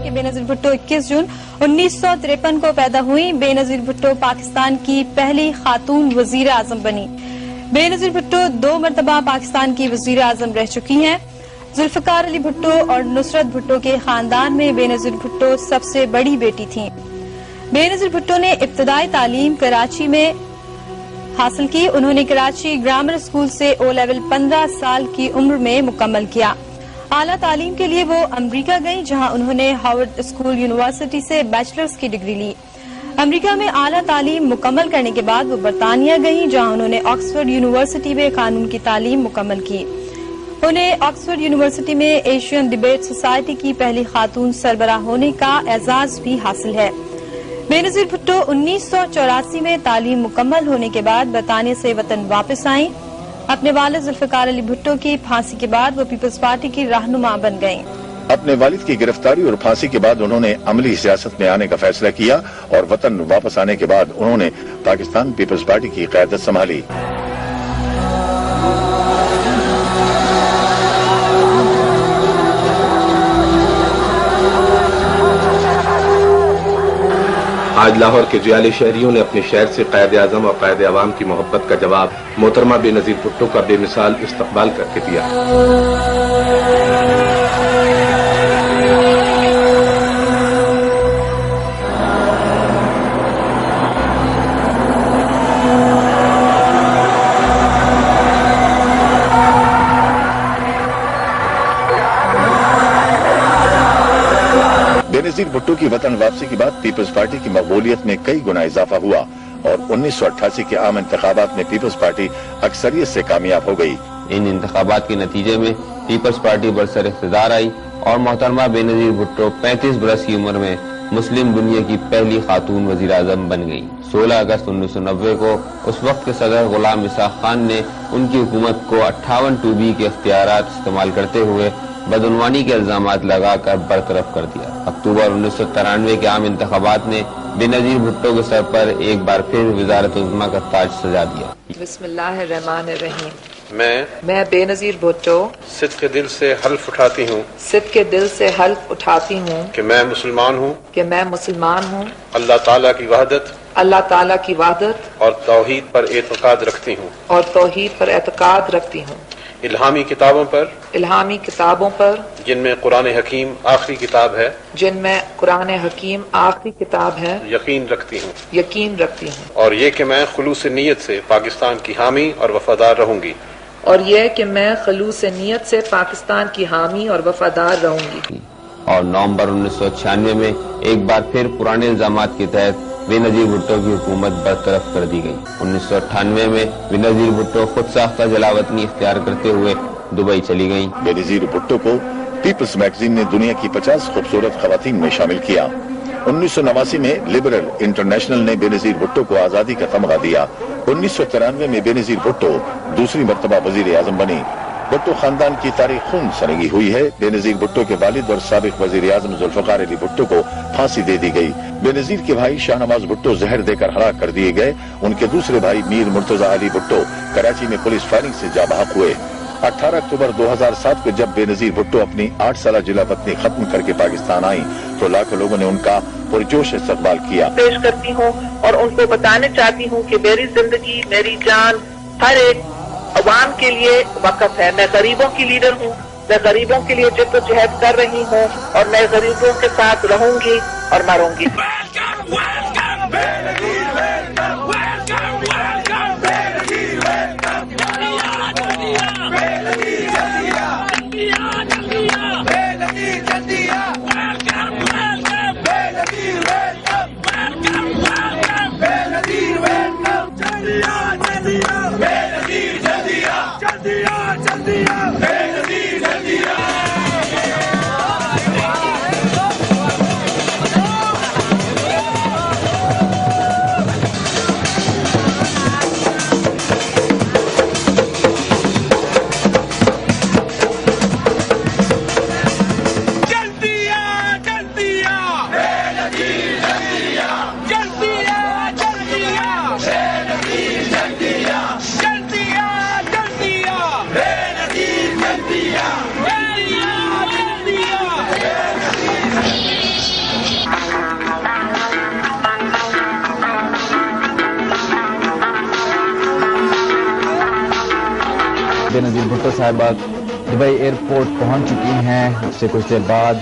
कि बेनजीर भुट्टो 21 जून 1953 को पैदा हुई। बेनजीर भुट्टो पाकिस्तान की पहली खातून वजीर आजम बनी। बेनजीर भुट्टो 2 मरतबा पाकिस्तान की वजीर आजम रह चुकी हैं। जुल्फकार अली भुट्टो और नुसरत भुट्टो के खानदान में बेनजीर भुट्टो सबसे बड़ी बेटी थीं। बेनजीर भुट्टो ने इब्तदाई तालीम कराची में हासिल की। उन्होंने कराची ग्रामर स्कूल से ओ लेवल 15 साल की उम्र में मुकम्मल किया। आला तालीम के लिए वो अमरीका गईं, जहां उन्होंने हार्वर्ड स्कूल यूनिवर्सिटी से बैचलर्स की डिग्री ली। अमरीका में आला तालीम मुकम्मल करने के बाद वो बरतानिया गईं, जहां उन्होंने ऑक्सफोर्ड यूनिवर्सिटी में कानून की तालीम मुकम्मल की। उन्हें ऑक्सफोर्ड यूनिवर्सिटी में एशियन डिबेट सोसाइटी की पहली खातून सरबराह होने का एजाज भी हासिल है। बेनजीर भुट्टो 1984 में तालीम मुकम्मल होने के बाद बरतानिया से वतन वापस आईं। अपने वालिद जुल्फकार अली भुट्टो की फांसी के बाद वो पीपल्स पार्टी की रहनुमा बन गईं। अपने वालिद की गिरफ्तारी और फांसी के बाद उन्होंने अमली सियासत में आने का फैसला किया और वतन वापस आने के बाद उन्होंने पाकिस्तान पीपल्स पार्टी की क़यादत संभाली। आज लाहौर के जियाली शहरियों ने अपने शहर से कायद आज़म और कायद अवाम की मोहब्बत का जवाब मोहतरमा बेनजीर भुट्टो का बेमिसाल इस्तकबाल करके दिया। बेनजीर भुट्टो की वतन वापसी के बाद पीपल्स पार्टी की मकबूलियत में कई गुना इजाफा हुआ और 1988 के आम इंतखाबात में पीपल्स पार्टी अक्सरियत से कामयाब हो गई। इन इंतखाबात के नतीजे में पीपल्स पार्टी बरसर इख्तिदार आई और मोहतरमा बेनजीर भुट्टो 35 बरस की उम्र में मुस्लिम दुनिया की पहली खातून वजीर आजम बन गई। 16 अगस्त 1990 को उस वक्त के सदर गुलाम इसाक खान ने उनकी हुकूमत को 58 टूबी के इख्तियारात इस्तेमाल करते हुए बदउनवानी के इल्जामात लगाकर बरतरफ कर दिया। अक्टूबर 1993 के आम इंतखाबात ने बेनजीर भुट्टो के सर पर एक बार फिर वज़ारत उज़्मा का ताज सजा दिया। बिस्मिल्लाहिर्रहमानिर्रहीम। मैं बेनजीर भुट्टो सिद्क़ दिल से हल्फ उठाती हूँ कि मैं मुसलमान हूँ अल्लाह ताला की वहदत और तौहीद पर एतकाद रखती हूँ इल्हामी किताबों पर जिनमें कुरान हकीम आखिरी किताब है यकीन रखती हूँ और ये कि मैं खुलूस नीयत से पाकिस्तान की हामी और वफादार रहूंगी और नवंबर 1996 में एक बार फिर पुराने इल्जामात के तहत बेनजीर भुट्टो की हुकूमत बरतरफ कर दी गई। 1998 में बेनजीर भुट्टो खुद साख्ता जलावतनी इख्तियार करते हुए दुबई चली गईं। बेनजीर भुट्टो को पीपल्स मैगजीन ने दुनिया की 50 खूबसूरत खवातीन में शामिल किया। 1989 में लिबरल इंटरनेशनल ने बेनजीर भुट्टो को आजादी का तमगा दिया। 1993 में बेनजीर भुट्टो दूसरी मरतबा वजीर आजम बनी। भुट्टो खानदान की तारीख खून सनगी हुई है। बेनजीर भुट्टो के वालिद और साबिक वजीर आजम जुल्फकार अली भुट्टो को फांसी दे दी गई। बेनजीर के भाई शाहनवाज भुट्टो जहर देकर हलाक कर दिए गए। उनके दूसरे भाई मीर मुर्तजा अली भुट्टो कराची में पुलिस फायरिंग से जाँ बहक हुए। 18 अक्टूबर 2007 को जब बेनजीर भुट्टो अपनी 8 साल जिला पत्नी खत्म करके पाकिस्तान आई तो लाखों लोगों ने उनका पुरजोश इस्तकबाल किया। पेश करती हूँ और उनको बताना चाहती हूँ कि मेरी जिंदगी, मेरी जान हर एक अवाम के लिए वक़्फ़ है। मैं गरीबों की लीडर हूँ, मैं गरीबों के लिए जद्दोजहद कर रही हूँ और मैं गरीबों के साथ रहूंगी और मरूंगी। बेनज़ीर भुट्टो साहिबा दुबई एयरपोर्ट पहुंच चुकी हैं अब से कुछ देर बाद।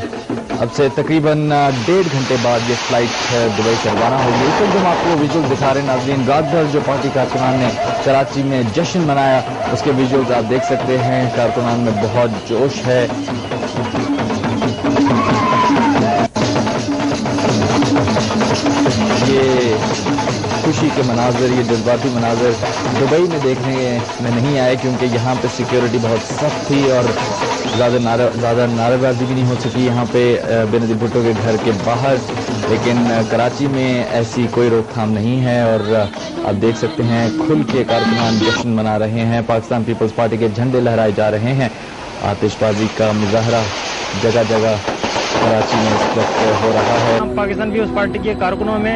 अब से तकरीबन 1.5 घंटे बाद ये फ्लाइट दुबई से रवाना होगी। इस वक्त हम आपको विजुअल दिखा रहे हैं नाज़रीन, रात भर जो पार्टी कारकुनान ने कराची में जश्न मनाया उसके विजुअल्स आप देख सकते हैं। कारकुनान में बहुत जोश है। ये खुशी के मनाजर, ये जज्बाती मनाजर दुबई में देखने में नहीं आए क्योंकि यहाँ पे सिक्योरिटी बहुत सख्त थी और ज़्यादा नारेबाजी भी नहीं हो सकी यहाँ पे बेनज़ीर भुट्टो के घर के बाहर। लेकिन कराची में ऐसी कोई रोकथाम नहीं है और आप देख सकते हैं खुल के कारकुनान जश्न मना रहे हैं। पाकिस्तान पीपल्स पार्टी के झंडे लहराए जा रहे हैं। आतिशबाजी का मुजाहरा जगह जगह कराची में इस वक्त हो रहा है। पाकिस्तान पीपल्स पार्टी के कारकुनों में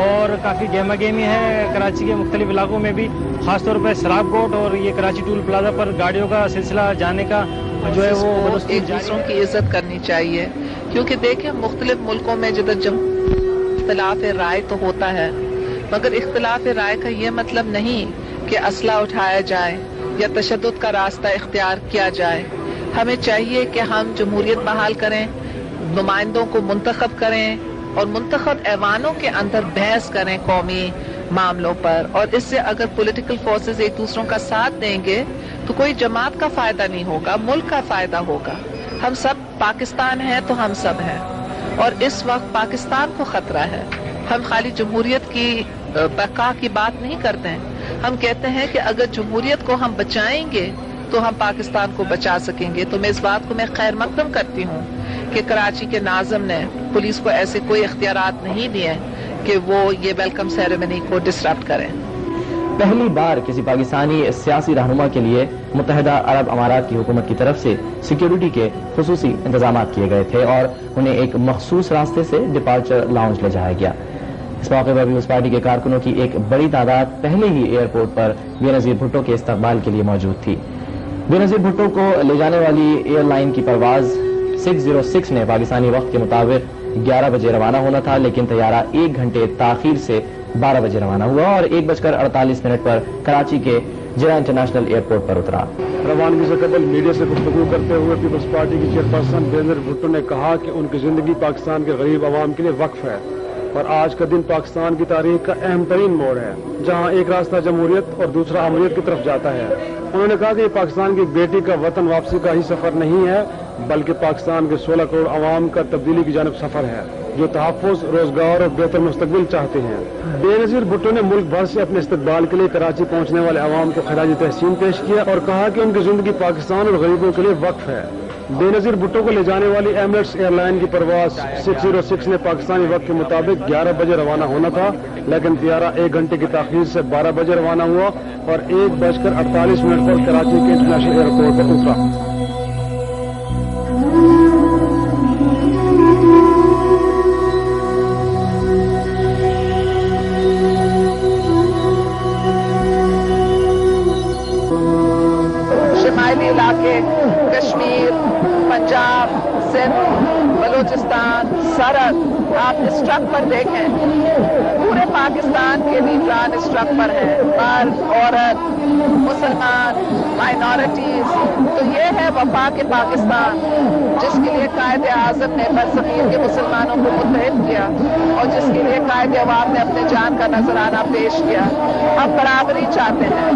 और काफ़ी गहमा गहमी है कराची के मुख्तलिफ इलाकों में भी, खासतौर पर शराब कोर्ट और ये कराची टूल प्लाजा पर गाड़ियों का सिलसिला जाने का जो है वो एक दूसरों की इज्जत करनी चाहिए। क्योंकि देखें मुख्तलिफ मुल्कों में जिधर इख्तिलाफ राय तो होता है, मगर इख्तिलाफ राय का ये मतलब नहीं कि असला उठाया जाए या तशद्दुद का रास्ता इख्तियार किया जाए। हमें चाहिए कि हम जमहूरियत बहाल करें, नुमाइंदों को मुंतखब करें और मुंतखब ऐवानों के अंदर बहस करें कौमी मामलों पर। और इससे अगर पॉलिटिकल फोर्सेस एक दूसरों का साथ देंगे तो कोई जमात का फायदा नहीं होगा, मुल्क का फायदा होगा। हम सब पाकिस्तान हैं तो हम सब हैं और इस वक्त पाकिस्तान को खतरा है। हम खाली जमहूरियत की बका की बात नहीं करते हैं, हम कहते हैं कि अगर जमहूरियत को हम बचाएंगे तो हम पाकिस्तान को बचा सकेंगे। तो मैं इस बात को मैं खैर मकदम करती हूँ कि कराची के नाज़िम ने पुलिस को ऐसे कोई इख्तियारात नहीं दिए कि वो ये वेलकम सेरेमनी को डिसरप्ट करें। पहली बार किसी पाकिस्तानी सियासी रहनुमा के लिए मुत्तहिदा अरब अमारात की हुकूमत की तरफ से सिक्योरिटी के खुसूसी इंतजाम किए गए थे और उन्हें एक मखसूस रास्ते से डिपार्चर लाउंज ले जाया गया। इस मौके पर पीपल्स पार्टी के कारकुनों की एक बड़ी तादाद पहले ही एयरपोर्ट पर बेनज़ीर भुट्टो के इस्तकबाल के लिए मौजूद थी। बेनज़ीर भुट्टो को ले जाने वाली एयरलाइन की परवाज 606 ने पाकिस्तानी वक्त के मुताबिक 11 बजे रवाना होना था, लेकिन तैयारा 1 घंटे ताखीर से 12 बजे रवाना हुआ और 1:48 पर कराची के जिला इंटरनेशनल एयरपोर्ट पर उतरा। रवानगी से कबल मीडिया से गुफ्तगू करते हुए पीपल्स पार्टी की चेयरपर्सन बेनज़ीर भुट्टो ने कहा कि उनकी जिंदगी पाकिस्तान के गरीब आवाम के लिए वक्फ है और आज का दिन पाकिस्तान की तारीख का अहम तरीन मोड़ है, जहाँ एक रास्ता जमहूरियत और दूसरा अमरीत की तरफ जाता है। उन्होंने कहा कि पाकिस्तान की बेटी का वतन वापसी का ही सफर नहीं है, बल्कि पाकिस्तान के 16 करोड़ आवाम का तब्दीली की जानब सफर है, जो तहफ़्फ़ुज़, रोजगार और बेहतर मुस्तकबिल चाहते हैं। बेनज़ीर भुट्टो ने मुल्क भर से अपने इस्तकबाल के लिए कराची पहुंचने वाले आवाम को खराज तहसीन पेश किया और कहा कि उनकी जिंदगी पाकिस्तान और गरीबों के लिए वक्फ है। बेनज़ीर भुट्टो को ले जाने वाली एमिरेट्स एयरलाइन की परवाज 606 ने पाकिस्तानी वक्त के मुताबिक 11 बजे रवाना होना था, लेकिन तैयारा 1 घंटे की ताखीर से 12 बजे रवाना हुआ और 1:48 पर कराची के इंटरनेशनल एयरपोर्ट पर उतरा। शिमाली इलाके, कश्मीर, पंजाब, सिंध, बलूचिस्तान, सरहद, आप इस ट्रक पर देखें, पूरे पाकिस्तान के लीडरान इस ट्रक पर हैं, मर्द, औरत, मुसलमान, माइनॉरिटीज। तो ये है वफा के पाकिस्तान जिसके लिए कायदे आज़म ने बरज़मीन के मुसलमानों को मुत्तहिद किया और जिसके लिए कायदे अवाम ने अपने जान का नजराना पेश किया। हम बराबरी चाहते हैं,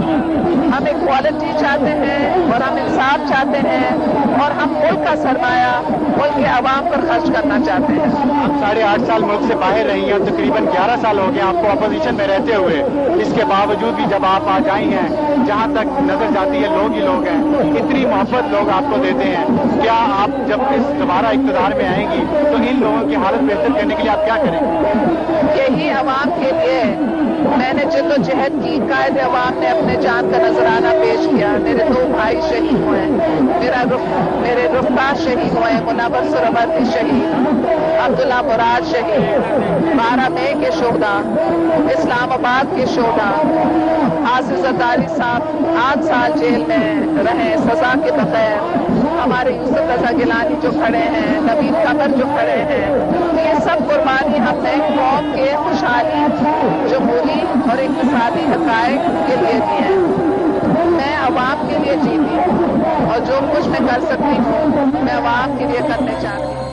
हम इक्वालिटी चाहते हैं और हम इंसाफ चाहते हैं और हम मुल्क का सरमाया मुल्क के अवाम पर खर्च करना चाहते हैं। आप 8.5 साल मुल्क से बाहर रही हैं, तकरीबन 11 साल हो गए आपको अपोजिशन में रहते हुए। इसके बावजूद भी जब आप आज आई हैं, जहाँ तक नजर जाती है लोग ही लोग हैं, इतनी मोहब्बत लोग आपको देते हैं। क्या आप जब इस दोबारा इक़्तिदार में आएंगी तो इन लोगों की हालत बेहतर करने के लिए आप क्या करेंगे? यही अवाम के लिए मैंने जद्दोजहद की, कायदे अवाम ने अपने जान का नजराना पेश किया। मेरे 2 भाई शहीद हुए, मेरे रुफ्तार शहीद हुए, मुनव्वर सुहरावर्दी शहीद, अब्दुल्ला मुराद शहीद, 12 मई के शोहदा, इस्लामाबाद के शोहदा, आसिफ ज़रदारी साहब 8 साल जेल में रहे सजा के बगैर, हमारे यूसुफ रज़ा गिलानी जो खड़े हैं, नबील कमर जो खड़े हैं, ये सब कुर्बानी हमने कौम के खुशहाली, जमहूरी और इक़्तिसादी हक़ाइक़ के लिए दी है। मैं अवाम के लिए जीती हूँ, कर सकती हूँ मैं आवाम के लिए करने चाहती हूँ।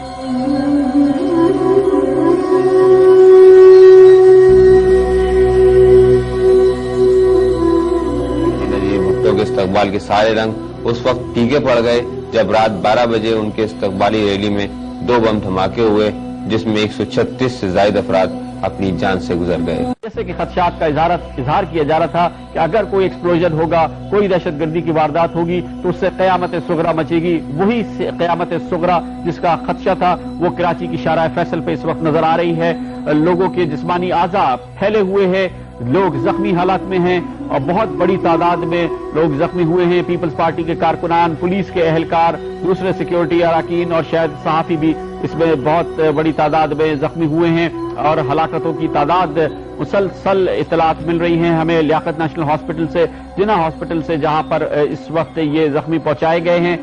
नजीर भुट्टो के इस्तकबाल के सारे रंग उस वक्त फीके पड़ गए जब रात 12 बजे उनके इस्तकबाली रैली में 2 बम धमाके हुए जिसमें 136 से ज्यादा अफराद अपनी जान से गुजर गए। जैसे कि खदशात का इजहार किया जा रहा था कि अगर कोई एक्सप्लोजन होगा, कोई दहशतगर्दी की वारदात होगी तो उससे क़यामत सुगरा मचेगी। वही क़यामत सुगरा जिसका खदशा था वो कराची की शारा फैसल पे इस वक्त नजर आ रही है। लोगों के जिस्मानी आज़ा फैले हुए हैं, लोग जख्मी हालात में हैं और बहुत बड़ी तादाद में लोग जख्मी हुए हैं। पीपल्स पार्टी के कारकुनान, पुलिस के एहलकार, दूसरे सिक्योरिटी अराकीन और शायद सहाफ़ी भी इसमें बहुत बड़ी तादाद में जख्मी हुए हैं और हलाकतों की तादाद मुसलसल इतलात मिल रही हैं हमें लियाकत नेशनल हॉस्पिटल से, जिना हॉस्पिटल से, जहां पर इस वक्त ये जख्मी पहुंचाए गए हैं।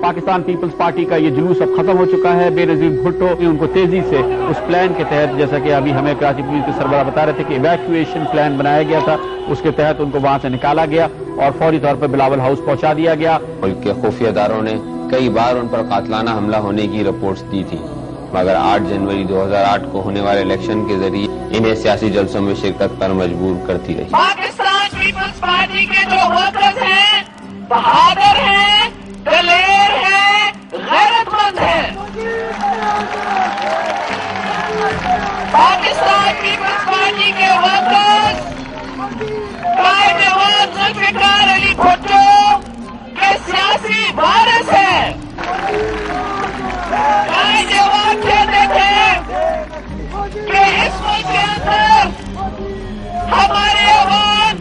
पाकिस्तान पीपल्स पार्टी का ये जुलूस अब खत्म हो चुका है। बेनजीर भुट्टो उनको तेजी से उस प्लान के तहत, जैसा कि अभी हमें कराची पुलिस के सरबराह बता रहे थे कि इवैक्यूएशन प्लान बनाया गया था, उसके तहत उनको वहां से निकाला गया और फौरी तौर पर बिलावल हाउस पहुंचा दिया गया। मुल्क के खुफिया इदारों ने कई बार उन पर कातलाना हमला होने की रिपोर्ट्स दी थी, मगर 8 जनवरी 2008 को होने वाले इलेक्शन के जरिए इन्हें सियासी जलसों में शिरकत पर मजबूर करती रही। पाकिस्तान पीपल्स पार्टी के जो वर्कर्स हैं, बहादुर हैं, दलेर हैं, गैरतमंद हैं। पाकिस्तान पीपल्स पार्टी के वर्कर्स कायदेवान जुल्फिकार अली भुट्टो के सियासी वारिस हैं। कायदेवान कहते थे कि इस मुल्क के अंदर हमारे अवाम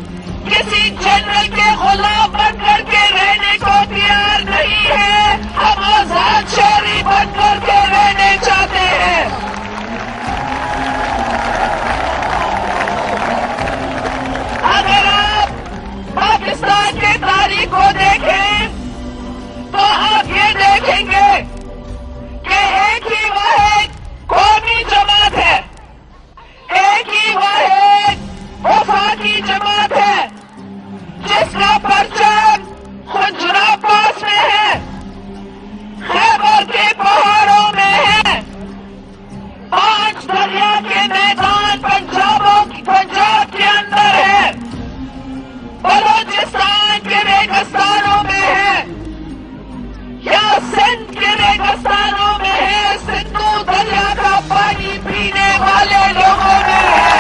किसी जनरल के गुलाम बनकर के रहने को तैयार नहीं है, हम आजाद शहरी बनकर के रहने चाहते हैं। अगर आप पाकिस्तान की तारीख को देखें तो आप ये देखेंगे कि एक ही वाहिद कौमी जमात है, एक ही वाहिद वफाकी जमात है जिसका परचम खुजरा पास में है, खैबर के पहाड़ों में है, 5 दरिया के मैदान पंजाब के अंदर है, बलूचिस्तान के रेगिस्तानों में है या सिंध के रेगिस्तानों में है, सिंधु दरिया का पानी पीने वाले लोगों में है।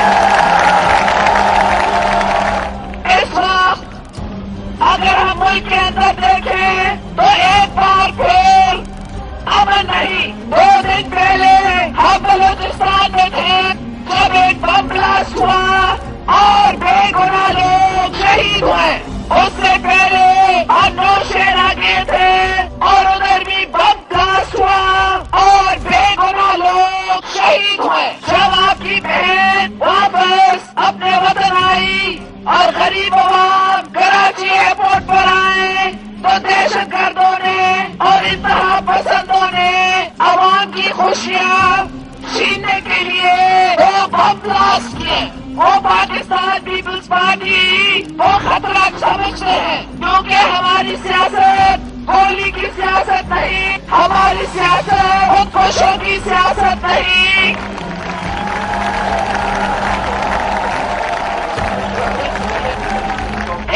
इस वक्त अगर हम मुल्क के अंदर देखें तो एक बार फिर अमन नहीं। 2 दिन पहले हम बलूचिस्तान में थे जब एक बम ब्लास्ट हुआ और बेगुनाह लोग शहीद हुए। उससे पहले हम नौशेरा गए थे और उधर भी बम ब्लास्ट हुआ और बेगुनाह लोग शहीद हुए। जब आपकी बहन वापस अपने वतन आई और गरीब अवाम कराची एयरपोर्ट पर आए तो दहशतगर्दों ने और इंतहा पसंदों ने अवाम की खुशियां छीनने के लिए 2 बम ब्लास्ट किए। वो पाकिस्तान पीपल्स पार्टी वो खतरा समझते हैं क्योंकि हमारी सियासत गोली की सियासत नहीं, हमारी सियासत खुदकुशों की सियासत नहीं।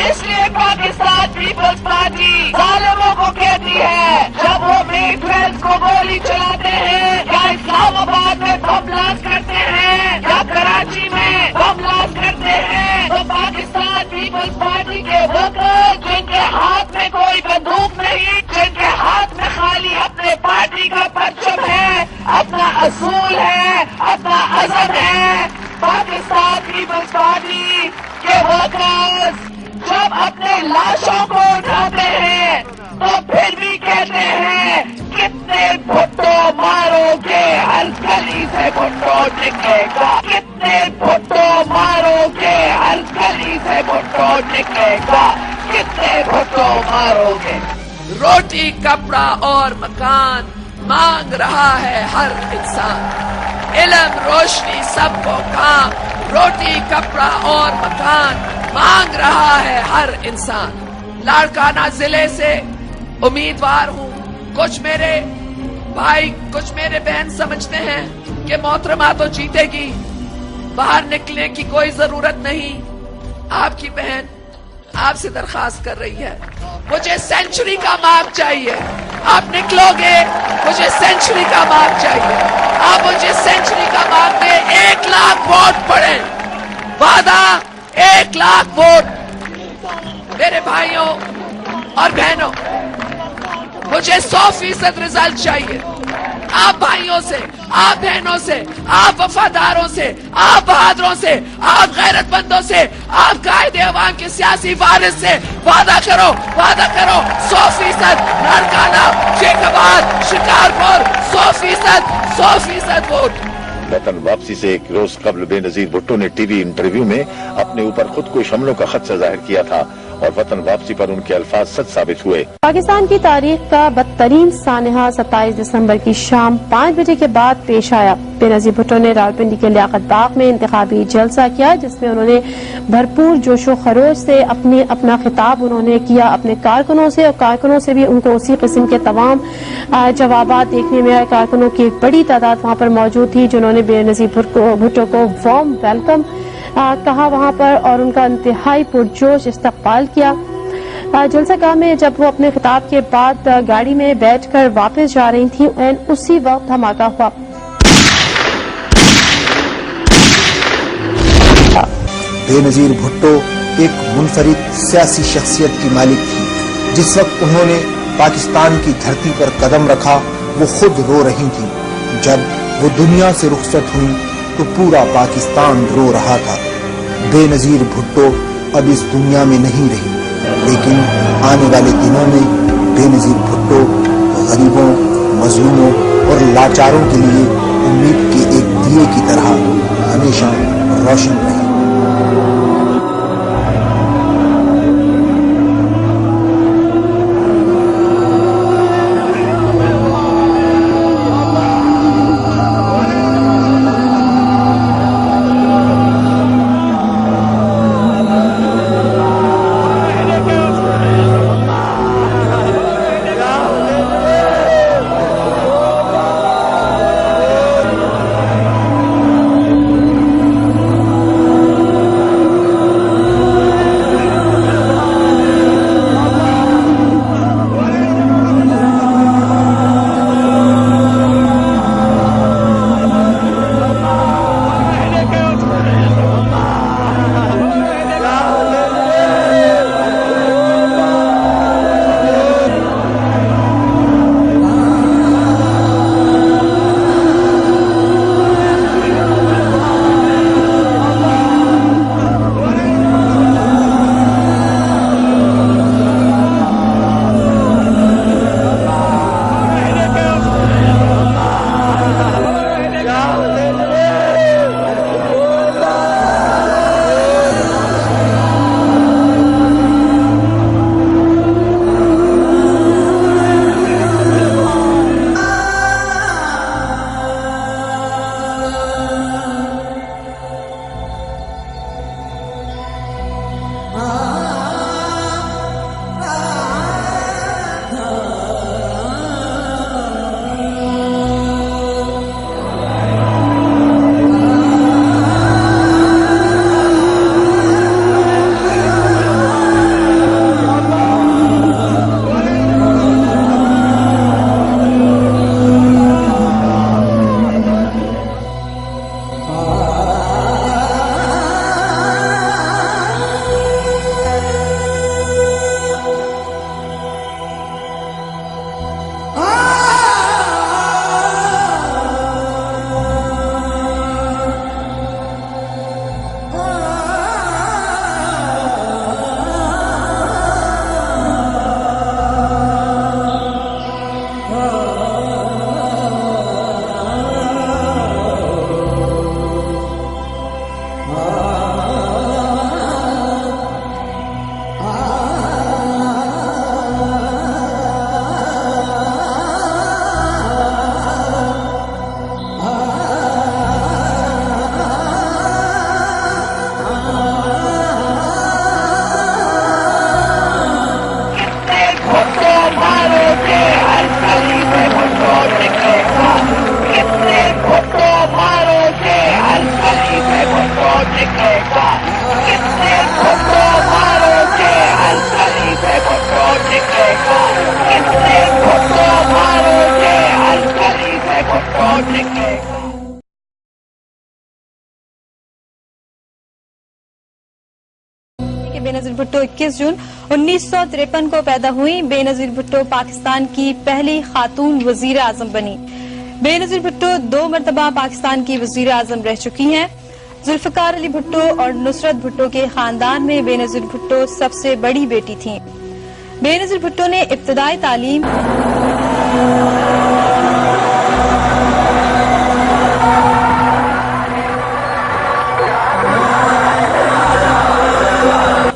इसलिए पाकिस्तान पीपल्स पार्टी जालिमों को कहती है जब वो मई 12 को गोली चलाते हैं या इस्लामाबाद में बम ब्लास्ट करते हैं या कराची में बम ब्लास्ट करते हैं तो पाकिस्तान पीपल्स पार्टी के वर्कर्स जिनके हाथ में कोई बंदूक नहीं, जिनके हाथ में खाली अपने पार्टी का परचम है, अपना असूल है, अपना अज़म है, पाकिस्तान पीपल्स पार्टी के वर्कर्स जब अपने लाशों को उठाते हैं तो फिर भी कहते हैं कितने भुट्टो मारोगे, हर गली से भुट्टो निकलेगा, कितने भुट्टो मारोगे, हर गली से भुट्टो निकलेगा, कितने भुट्टो मारोगे। रोटी, कपड़ा और मकान मांग रहा है हर इंसान, इल्म, रोशनी, सबको काम, रोटी, कपड़ा और मकान मांग रहा है हर इंसान। लाड़काना जिले से उम्मीदवार हूं। कुछ मेरे भाई, कुछ मेरे बहन समझते हैं कि मोहतरमा तो जीतेगी, बाहर निकलने की कोई जरूरत नहीं। आपकी बहन आपसे दरखास्त कर रही है, मुझे सेंचुरी का मार्क चाहिए। आप निकलोगे, मुझे सेंचुरी का मार्क चाहिए। आप मुझे सेंचुरी का मार्क में 1 लाख वोट पड़े। वादा 1 लाख वोट। मेरे भाइयों और बहनों, मुझे 100% रिजल्ट चाहिए। आप भाइयों से, आप बहनों से, आप वफादारों से, आप बहादुरों से, आप गैरतमंदों से, आप कायदे अवाम के सियासी वारिस से वादा करो, वादा करो। 100% लाड़काना, शेखाबाद, शिकारपुर, 100% वोट। वतन वापसी से एक रोज कबल बेनजीर भुट्टो ने टीवी इंटरव्यू में अपने ऊपर खुद को हमलों का खदशा जाहिर किया था और वतन वापसी पर उनके अल्फाज सच साबित हुए। पाकिस्तान की तारीख का बदतरीन सानहा 27 दिसंबर की शाम 5 बजे के बाद पेश आया। बेनजीर भुट्टो ने रावलपिंडी के लियाकत बाग में इंतखाबी जलसा किया, जिसमें उन्होंने भरपूर जोशो खरोश से अपना खिताब उन्होंने किया अपने कारकुनों से, और कारकुनों से भी उनको उसी किस्म के तमाम जवाबात देखने में आए। कारकुनों की एक बड़ी तादाद वहाँ पर मौजूद थी, जिन्होंने बेनजीर भुट्टो को वार्म वेलकम कहा वहाँ पर और उनका इंतहाई पुरजोश इस्तकबाल किया। जलसा गाह में जब वो अपने खिताब के बाद गाड़ी में बैठकर वापस जा रही थी, उसी वक्त धमाका हुआ। बेनजीर भुट्टो एक मुनफरिद सियासी शख्सियत की मालिक थी। जिस वक्त उन्होंने पाकिस्तान की धरती पर कदम रखा, वो खुद रो रही थी। जब वो दुनिया से रुखसत हुई तो पूरा पाकिस्तान रो रहा था। बेनजीर भुट्टो अब इस दुनिया में नहीं रही, लेकिन आने वाले दिनों में बेनजीर भुट्टो गरीबों, मजलूमों और लाचारों के लिए उम्मीद के एक दिए की तरह हमेशा रोशन रहे। 21 जून 1953 को पैदा हुई। बेनजीर भुट्टो पाकिस्तान की पहली खातून वजीर आजम बनी। बेनजीर भुट्टो 2 मरतबा पाकिस्तान की वजीर आजम रह चुकी हैं। जुल्फकार अली भुट्टो और नुसरत भुट्टो के खानदान में बेनजीर भुट्टो सबसे बड़ी बेटी थीं। बेनजीर भुट्टो ने इब्तदाई तालीम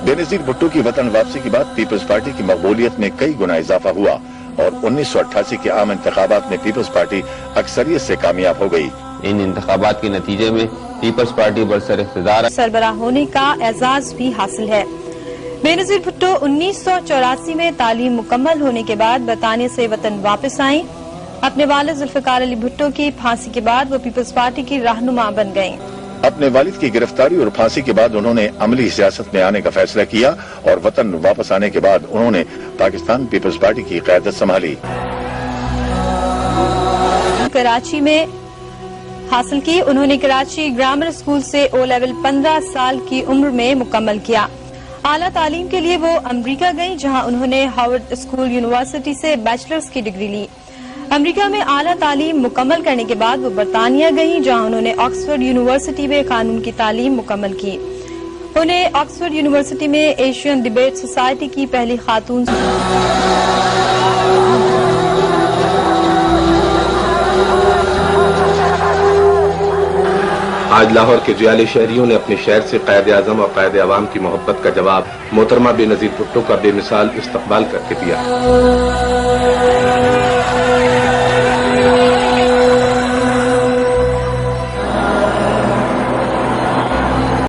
बेनजीर भुट्टो की वतन वापसी के बाद पीपल्स पार्टी की मकबूलियत में कई गुना इजाफा हुआ और 1988 के आम इंतखाबात में पीपल्स पार्टी अक्सरियत से कामयाब हो गई। इन इंतखाबात के नतीजे में पीपल्स पार्टी बरसर इख्तिदार सरबराह होने का एजाज भी हासिल है। बेनजीर भुट्टो 1984 में तालीम मुकम्मल होने के बाद बरतानिया से वतन वापस आईं। अपने वालिद जुल्फकार अली भुट्टो की फांसी के बाद वो पीपल्स पार्टी की रहनुमा बन गयीं। अपने वालिद की गिरफ्तारी और फांसी के बाद उन्होंने अमली सियासत में आने का फैसला किया और वतन वापस आने के बाद उन्होंने पाकिस्तान पीपल्स पार्टी की क़यादत संभाली। कराची में हासिल की। उन्होंने कराची ग्रामर स्कूल से ओ लेवल 15 साल की उम्र में मुकम्मल किया। आला तालीम के लिए वो अमरीका गईं, जहां उन्होंने हार्वर्ड स्कूल यूनिवर्सिटी से बैचलर्स की डिग्री ली। अमेरिका में आला तालीम मुकम्मल करने के बाद वो बरतानिया गईं, जहां उन्होंने ऑक्सफोर्ड यूनिवर्सिटी में कानून की तालीम मुकम्मल की। उन्हें ऑक्सफोर्ड यूनिवर्सिटी में एशियन डिबेट सोसाइटी की पहली खातून आज लाहौर के जियाली शहरियों ने अपने शहर से कायदे आज़म और कायदे अवाम की मोहब्बत का जवाब मोहतरमा बेनजीर भुट्टो का बेमिसाल इस्तकबाल करके दिया।